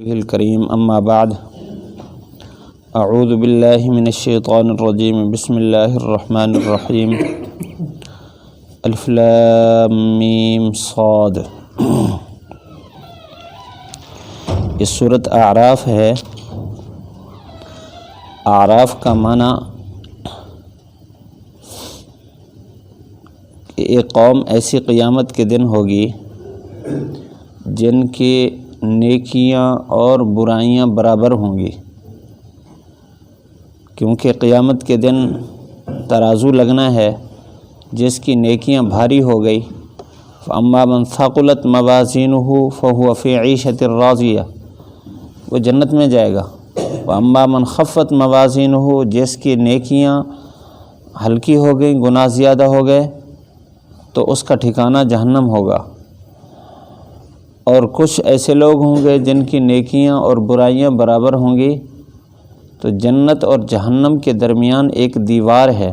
الکریم اما بعد اعوذ باللہ من الشیطان الرجیم بسم اللہ الرحمن الرحیم الف لام میم صاد۔ یہ سورۃ اعراف ہے۔ اعراف کا معنی کہ ایک قوم ایسی قیامت کے دن ہوگی جن کی نیکیاں اور برائیاں برابر ہوں گی، کیونکہ قیامت کے دن ترازو لگنا ہے۔ جس کی نیکیاں بھاری ہو گئی فَأَمَّا مَنْ ثَقُلَتْ مَوَازِينُهُ فَهُوَ فِي عِيشَةٍ رَاضِيَةٍ، وہ جنت میں جائے گا۔ وَأَمَّا مَنْ خَفَّتْ مَوَازِينُهُ، جس کی نیکیاں ہلکی ہو گئیں، گناہ زیادہ ہو گئے، تو اس کا ٹھکانہ جہنم ہوگا۔ اور کچھ ایسے لوگ ہوں گے جن کی نیکیاں اور برائیاں برابر ہوں گی، تو جنت اور جہنم کے درمیان ایک دیوار ہے۔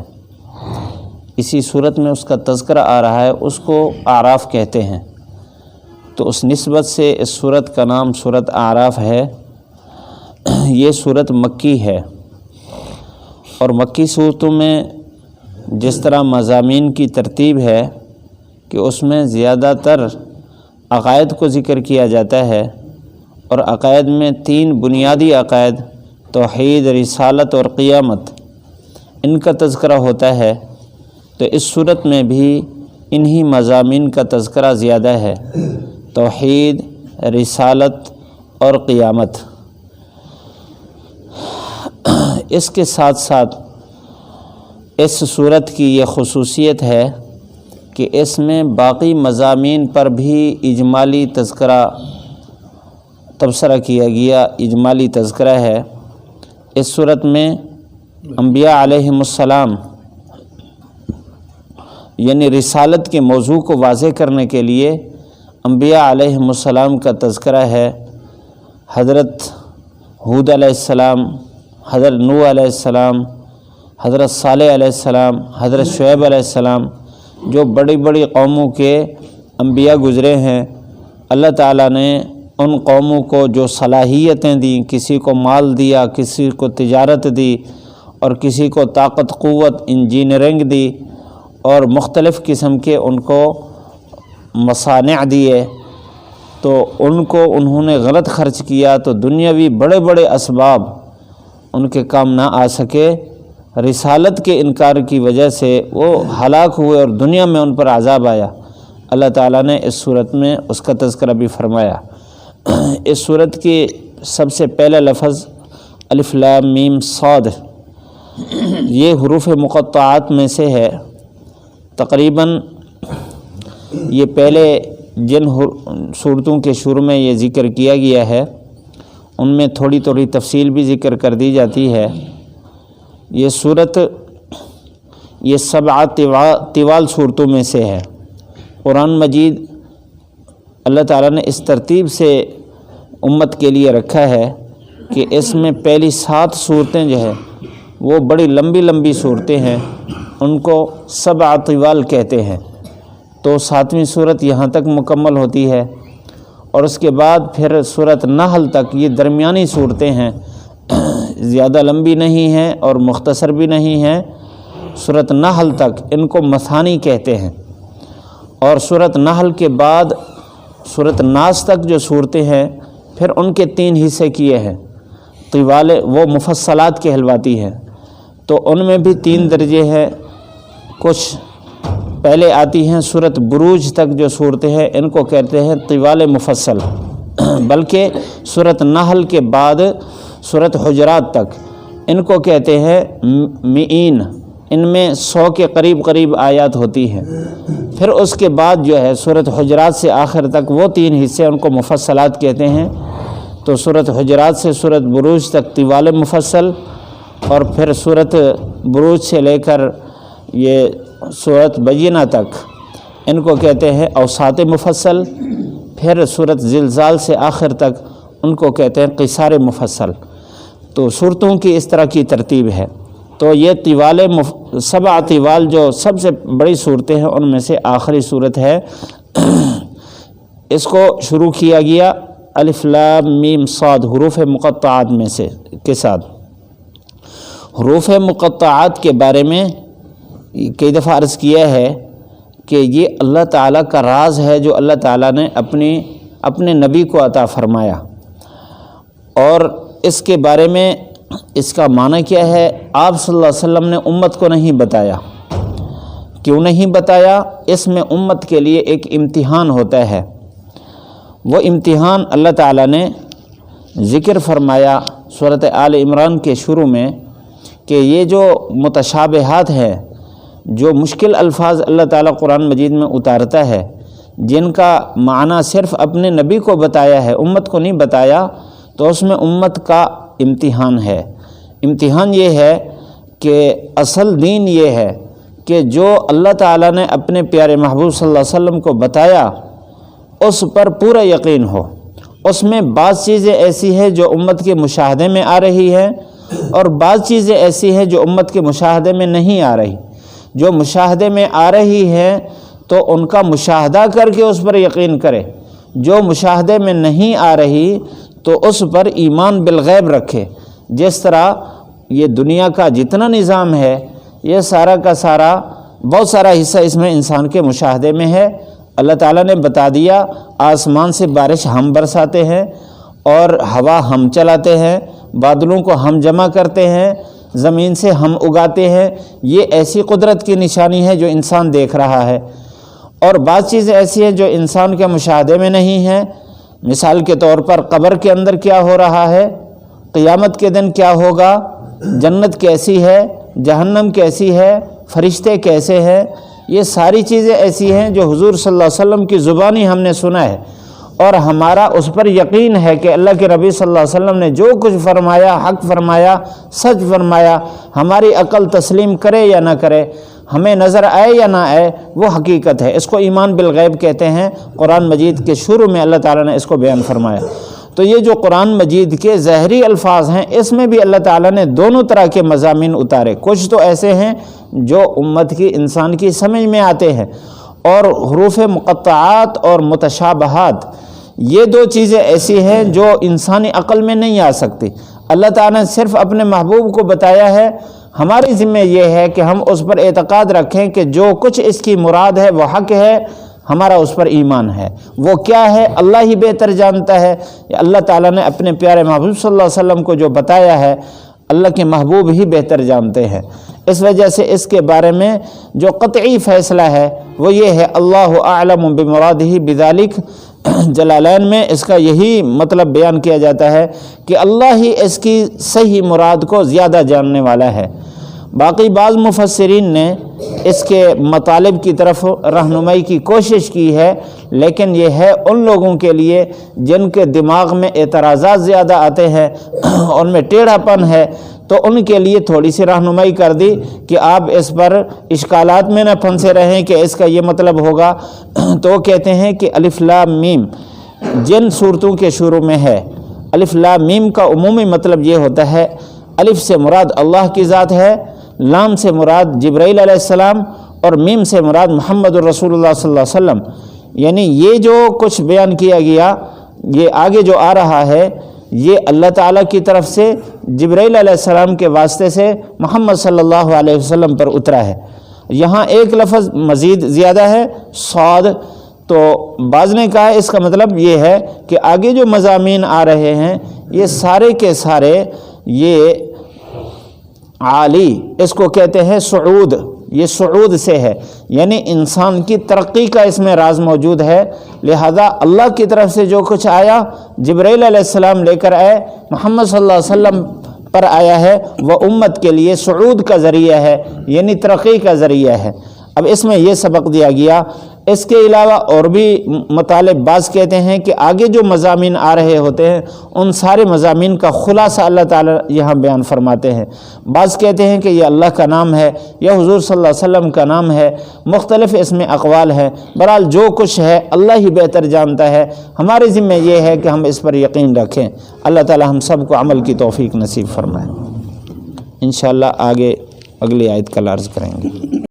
اسی صورت میں اس کا تذکرہ آ رہا ہے، اس کو اعراف کہتے ہیں۔ تو اس نسبت سے اس صورت کا نام سورۃ اعراف ہے۔ یہ صورت مکی ہے، اور مکی صورتوں میں جس طرح مضامین کی ترتیب ہے کہ اس میں زیادہ تر عقائد کو ذکر کیا جاتا ہے، اور عقائد میں تین بنیادی عقائد توحید، رسالت اور قیامت، ان کا تذکرہ ہوتا ہے۔ تو اس صورت میں بھی انہی مضامین کا تذکرہ زیادہ ہے، توحید، رسالت اور قیامت۔ اس کے ساتھ ساتھ اس صورت کی یہ خصوصیت ہے کہ اس میں باقی مضامین پر بھی اجمالی تبصرہ کیا گیا، اجمالی تذکرہ ہے۔ اس صورت میں انبیاء علیہم السلام یعنی رسالت کے موضوع کو واضح کرنے کے لیے انبیاء علیہم السلام کا تذکرہ ہے۔ حضرت ہود علیہ السلام، حضرت نوح علیہ السلام، حضرت صالح علیہ السلام، حضرت شعیب علیہ السلام، جو بڑی بڑی قوموں کے انبیاء گزرے ہیں۔ اللہ تعالیٰ نے ان قوموں کو جو صلاحیتیں دیں، کسی کو مال دیا، کسی کو تجارت دی، اور کسی کو طاقت، قوت، انجینئرنگ دی، اور مختلف قسم کے ان کو مصانع دیے، تو ان کو انہوں نے غلط خرچ کیا، تو دنیاوی بڑے بڑے اسباب ان کے کام نہ آ سکے۔ رسالت کے انکار کی وجہ سے وہ ہلاک ہوئے اور دنیا میں ان پر عذاب آیا۔ اللہ تعالیٰ نے اس صورت میں اس کا تذکرہ بھی فرمایا۔ اس صورت کی سب سے پہلا لفظ الف لام میم صاد، یہ حروف مقطعات میں سے ہے۔ تقریباً یہ پہلے جن صورتوں کے شروع میں یہ ذکر کیا گیا ہے ان میں تھوڑی تھوڑی تفصیل بھی ذکر کر دی جاتی ہے۔ یہ صورت یہ 7 طوال صورتوں میں سے ہے۔ قرآن مجید اللہ تعالیٰ نے اس ترتیب سے امت کے لیے رکھا ہے کہ اس میں پہلی 7 صورتیں جو ہے وہ بڑی لمبی لمبی صورتیں ہیں، ان کو 7 طوال کہتے ہیں۔ تو 7ویں صورت یہاں تک مکمل ہوتی ہے، اور اس کے بعد پھر سورۃ نحل تک یہ درمیانی صورتیں ہیں، زیادہ لمبی نہیں ہیں اور مختصر بھی نہیں ہیں۔ سورۃ نحل تک ان کو مثانی کہتے ہیں، اور سورۃ نحل کے بعد سورۃ ناس تک جو صورتیں ہیں پھر ان کے 3 حصے کیے ہیں۔ طوال وہ مفصلات کہلواتی ہیں، تو ان میں بھی 3 درجے ہیں۔ کچھ پہلے آتی ہیں سورۃ بروج تک جو صورتیں ہیں، ان کو کہتے ہیں طوال مفصل، بلکہ سورۃ نحل کے بعد سورۃ حجرات تک ان کو کہتے ہیں مئین، ان میں 100 کے قریب آیات ہوتی ہیں۔ پھر اس کے بعد جو ہے سورۃ حجرات سے آخر تک وہ 3 حصے، ان کو مفصلات کہتے ہیں۔ تو سورۃ حجرات سے سورۃ بروج تک طوال مفصل، اور پھر سورۃ بروج سے لے کر یہ سورۃ بینہ تک ان کو کہتے ہیں اوساط مفصل، پھر سورۃ زلزال سے آخر تک ان کو کہتے ہیں قصار مفصل۔ تو صورتوں کی اس طرح کی ترتیب ہے۔ تو یہ 7 طوال جو سب سے بڑی صورتیں ہیں ان میں سے آخری صورت ہے۔ اس کو شروع کیا گیا الف لام میم صاد حروف مقطعات میں سے کے ساتھ۔ حروف مقطعات کے بارے میں کئی دفعہ عرض کیا ہے کہ یہ اللہ تعالیٰ کا راز ہے جو اللہ تعالیٰ نے اپنے نبی کو عطا فرمایا، اور اس کے بارے میں اس کا معنی کیا ہے، آپ صلی اللہ علیہ وسلم نے امت کو نہیں بتایا۔ کیوں نہیں بتایا؟ اس میں امت کے لیے ایک امتحان ہوتا ہے۔ وہ امتحان اللہ تعالیٰ نے ذکر فرمایا سورۃ آل عمران کے شروع میں کہ یہ جو متشابہات ہیں، جو مشکل الفاظ اللہ تعالیٰ قرآن مجید میں اتارتا ہے، جن کا معنی صرف اپنے نبی کو بتایا ہے، امت کو نہیں بتایا، تو اس میں امت کا امتحان ہے۔ امتحان یہ ہے کہ اصل دین یہ ہے کہ جو اللہ تعالیٰ نے اپنے پیارے محبوب صلی اللہ علیہ وسلم کو بتایا اس پر پورا یقین ہو۔ اس میں بعض چیزیں ایسی ہیں جو امت کے مشاہدے میں آ رہی ہیں، اور بعض چیزیں ایسی ہیں جو امت کے مشاہدے میں نہیں آ رہی۔ جو مشاہدے میں آ رہی ہیں تو ان کا مشاہدہ کر کے اس پر یقین کرے، جو مشاہدے میں نہیں آ رہی تو اس پر ایمان بالغیب رکھے۔ جس طرح یہ دنیا کا جتنا نظام ہے، یہ سارا کا سارا بہت سارا حصہ اس میں انسان کے مشاہدے میں ہے۔ اللہ تعالیٰ نے بتا دیا، آسمان سے بارش ہم برساتے ہیں، اور ہوا ہم چلاتے ہیں، بادلوں کو ہم جمع کرتے ہیں، زمین سے ہم اگاتے ہیں۔ یہ ایسی قدرت کی نشانی ہے جو انسان دیکھ رہا ہے، اور بعض چیزیں ایسی ہیں جو انسان کے مشاہدے میں نہیں ہیں۔ مثال کے طور پر قبر کے اندر کیا ہو رہا ہے، قیامت کے دن کیا ہوگا، جنت کیسی ہے، جہنم کیسی ہے، فرشتے کیسے ہیں، یہ ساری چیزیں ایسی ہیں جو حضور صلی اللہ علیہ وسلم کی زبانی ہم نے سنا ہے، اور ہمارا اس پر یقین ہے کہ اللہ کے نبی صلی اللہ علیہ وسلم نے جو کچھ فرمایا، حق فرمایا، سچ فرمایا، ہماری عقل تسلیم کرے یا نہ کرے، ہمیں نظر آئے یا نہ آئے، وہ حقیقت ہے۔ اس کو ایمان بالغیب کہتے ہیں۔ قرآن مجید کے شروع میں اللہ تعالیٰ نے اس کو بیان فرمایا۔ تو یہ جو قرآن مجید کے ظاہری الفاظ ہیں، اس میں بھی اللہ تعالیٰ نے دونوں طرح کے مضامین اتارے۔ کچھ تو ایسے ہیں جو امت کی، انسان کی سمجھ میں آتے ہیں، اور حروف مقطعات اور متشابہات، یہ دو چیزیں ایسی ہیں جو انسانی عقل میں نہیں آ سکتی۔ اللہ تعالیٰ نے صرف اپنے محبوب کو بتایا ہے۔ ہماری ذمہ یہ ہے کہ ہم اس پر اعتقاد رکھیں کہ جو کچھ اس کی مراد ہے وہ حق ہے، ہمارا اس پر ایمان ہے۔ وہ کیا ہے اللہ ہی بہتر جانتا ہے۔ اللہ تعالیٰ نے اپنے پیارے محبوب صلی اللہ علیہ وسلم کو جو بتایا ہے، اللہ کے محبوب ہی بہتر جانتے ہیں۔ اس وجہ سے اس کے بارے میں جو قطعی فیصلہ ہے وہ یہ ہے، اللہ اعلم بمرادہ بذالک۔ جلالین میں اس کا یہی مطلب بیان کیا جاتا ہے کہ اللہ ہی اس کی صحیح مراد کو زیادہ جاننے والا ہے۔ باقی بعض مفسرین نے اس کے مطالب کی طرف رہنمائی کی کوشش کی ہے، لیکن یہ ہے ان لوگوں کے لیے جن کے دماغ میں اعتراضات زیادہ آتے ہیں، ان میں ٹیڑھا پن ہے، تو ان کے لیے تھوڑی سی رہنمائی کر دی کہ آپ اس پر اشکالات میں نہ پھنسے رہیں کہ اس کا یہ مطلب ہوگا۔ تو وہ کہتے ہیں کہ الف لام میم جن صورتوں کے شروع میں ہے، الف لام میم کا عمومی مطلب یہ ہوتا ہے، الف سے مراد اللہ کی ذات ہے، لام سے مراد جبرائیل علیہ السلام، اور میم سے مراد محمد الرسول اللہ صلی اللہ علیہ وسلم۔ یعنی یہ جو کچھ بیان کیا گیا، یہ آگے جو آ رہا ہے، یہ اللہ تعالیٰ کی طرف سے جبرائیل علیہ السلام کے واسطے سے محمد صلی اللہ علیہ وسلم پر اترا ہے۔ یہاں ایک لفظ مزید زیادہ ہے، صاد، تو بعض نے کہا اس کا مطلب یہ ہے کہ آگے جو مضامین آ رہے ہیں یہ سارے کے سارے یہ عالی، اس کو کہتے ہیں صعود، یہ صعود سے ہے، یعنی انسان کی ترقی کا اس میں راز موجود ہے۔ لہذا اللہ کی طرف سے جو کچھ آیا، جبرائیل علیہ السلام لے کر آئے، محمد صلی اللہ علیہ وسلم پر آیا ہے، وہ امت کے لیے صعود کا ذریعہ ہے، یعنی ترقی کا ذریعہ ہے۔ اب اس میں یہ سبق دیا گیا۔ اس کے علاوہ اور بھی مطالب بعض کہتے ہیں کہ آگے جو مضامین آ رہے ہوتے ہیں ان سارے مضامین کا خلاصہ اللہ تعالیٰ یہاں بیان فرماتے ہیں۔ بعض کہتے ہیں کہ یہ اللہ کا نام ہے یا حضور صلی اللہ علیہ وسلم کا نام ہے، مختلف اس میں اقوال ہیں۔ بہرحال جو کچھ ہے اللہ ہی بہتر جانتا ہے، ہمارے ذمہ یہ ہے کہ ہم اس پر یقین رکھیں۔ اللہ تعالیٰ ہم سب کو عمل کی توفیق نصیب فرمائے۔ انشاءاللہ آگے اگلی آیت کل عرض کریں گے۔